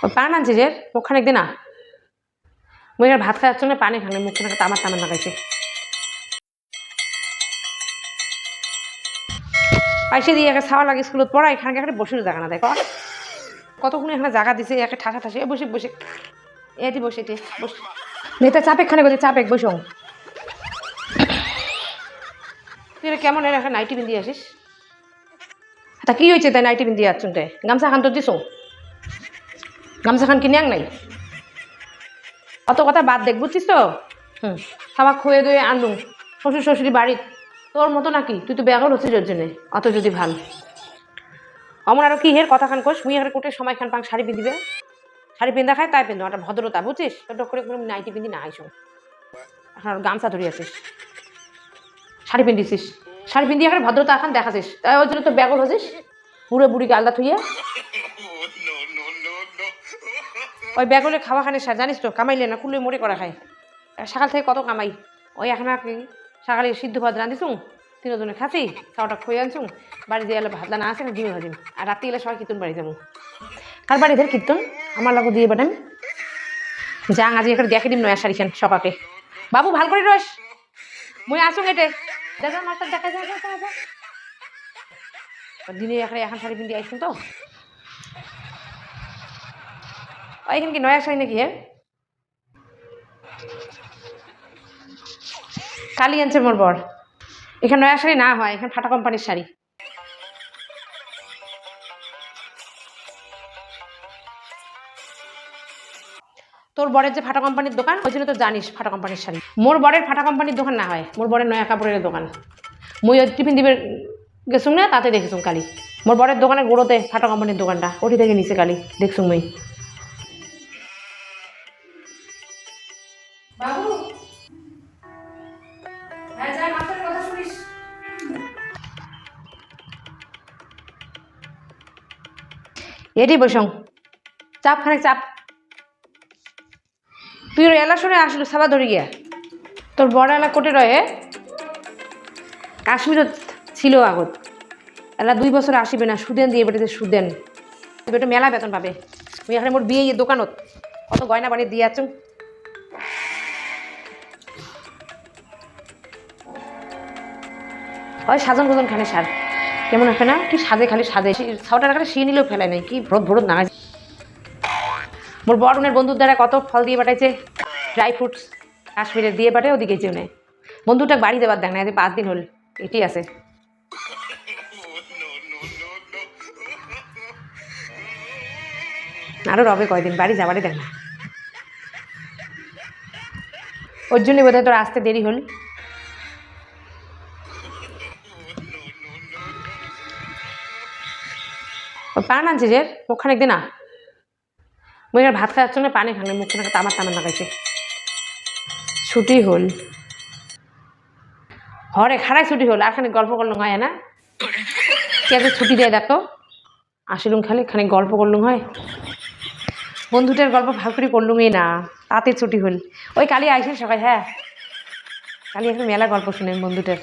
ওই পান আনছি যে মুখখানে একদিন না মুই আর ভাত খাওয়ার জন্য পানি খানে মুখখানে তামার তামার লাগাইছে পাইসে দিয়ে একটা ছাওয়া লাগে স্কুলত পড়া এখানে একটা বসে জায়গা না দেখো কতক্ষণ এখানে জায়গা দিছে একটা ঠাসা ঠাসে বসে বসে এটি বসে এটি বসে নেতা চাপে খানে বসে চাপে বসো তুই কেমন এর একটা নাইটি পিন্দি আসিস তা কি হয়েছে তাই নাইটি পিন্দি আসছুনতে গামছা খান তো দিস গামছা খান কিনে আং নাই অত কথা বাদ দেখ বুঝছিস তো খাবার খুয়ে দুয়ে আনলুম শ্বশুর শ্বশুরি বাড়ির তোর মতো নাকি তুই তো ব্যাগল হচ্ছিস ওর জন্যে অত যদি ভাল অমন আরও কি হের কথা খান কোষ মুই আর কোটে সময় খান পাং শাড়ি পিন্দিবে শাড়ি পিন্ধা খায় তাই পিন্ধো একটা ভদ্রতা বুঝছিস তোর করে কোনো নাইটি পিন্ধি না আইসো এখন আর গামছা ধরে আছিস শাড়ি পিন্ধিছিস শাড়ি পিন্দি এখন ভদ্রতা এখন দেখাছিস তাই ওই জন্য তো ব্যাগল হচ্ছিস পুরো বুড়িকে আলাদা থুইয়ে ওই ব্যাগলে খাওয়া খানে জানিস তো কামাইলে না কুলে মরে করা খায় সকাল থেকে কত কামাই ওই এখন আর কি সকালে সিদ্ধ ভাত রাঁধিছুং তিনজনে খাচ্ছি খাওয়াটা খুঁয়ে আনছুং বাড়ি দিয়ে এলে ভাতলা না আসে না ডিমে ভাজিম আর রাত্রি এলে সবাই কীর্তন বাড়ি যাবো কার বাড়ি ধর কীর্তন আমার লাগো দিয়ে বেটাম যাং আজ এখানে দেখে দিম নয়া শাড়ি খান সকাকে বাবু ভাল করে রস মুই আসুন এটে দেখা মাস্টার দেখা যায় দিনে এখানে এখন শাড়ি পিন্দি আইসুন তো এখানে কি নয়া শাড়ি নাকি হ্যাঁ কালি আনছে মোর বর এখানে নয়া শাড়ি না হয় এখানে ফাটা কোম্পানির শাড়ি তোর বরের যে ফাটা কোম্পানির দোকান ওই জন্য তো জানিস ফাটা কোম্পানির শাড়ি মোর বরের ফাটা কোম্পানির দোকান না হয় মোর বরের নয়া কাপড়ের দোকান মুই ওই টিফিন দিবে গেছুম না তাতে দেখেছুম কালি মোর বরের দোকানের গোড়োতে ফাটা কোম্পানির দোকানটা ওটি থেকে নিচে কালি দেখছুম মুই বাবু হ্যাঁ যাই মাস্টারের কথা শুনিস এটি বসং চাপ খানে চাপ তুই এলা শুনে আসলো সাবা ধরে গিয়া তোর বড় এলা কোটে রয়ে কাশ্মীরত ছিল আগত এলা 2 বছর আসিবে না সুদেন দিয়ে বেটাতে সুদেন বেটা মেলা বেতন পাবে তুই এখানে মোর বিয়ে দোকানত কত গয়না বাড়ি দিয়ে আছো ওই সাজন গোজন খানে সার কেমন আছে না কি সাজে খালি সাজে ছাওটা রাখলে সে নিলেও ফেলায় নাই কি ভরত ভরত না মোর বড়নের বন্ধুর দ্বারা কত ফল দিয়ে পাঠাইছে ড্রাই ফ্রুটস কাশ্মীরে দিয়ে পাঠায় ওদিকে যেও নেই বন্ধুটা বাড়ি দেবার দেখ না 5 দিন হল এটি আছে আরো রবে কয়দিন বাড়ি যাবারই দেখ না ওর জন্য বোধহয় তোর আসতে দেরি হল পান আনছি যে মুখখানে একদিন না মুই আর ভাত খাওয়ার জন্য পানি খানে মুখখানে তামার তামার লাগাইছে ছুটি হল হরে খারাই ছুটি হল আর খানি গল্প করলুম হয় না কে ছুটি দেয় দেখো আসিলুম খালি খানি গল্প করলুম হয় বন্ধুটার গল্প ভাগ করে করলুমই না তাতে ছুটি হল ওই কালি আইসেন সকাল হ্যাঁ কালি একটা মেলা গল্প শুনেন বন্ধুটার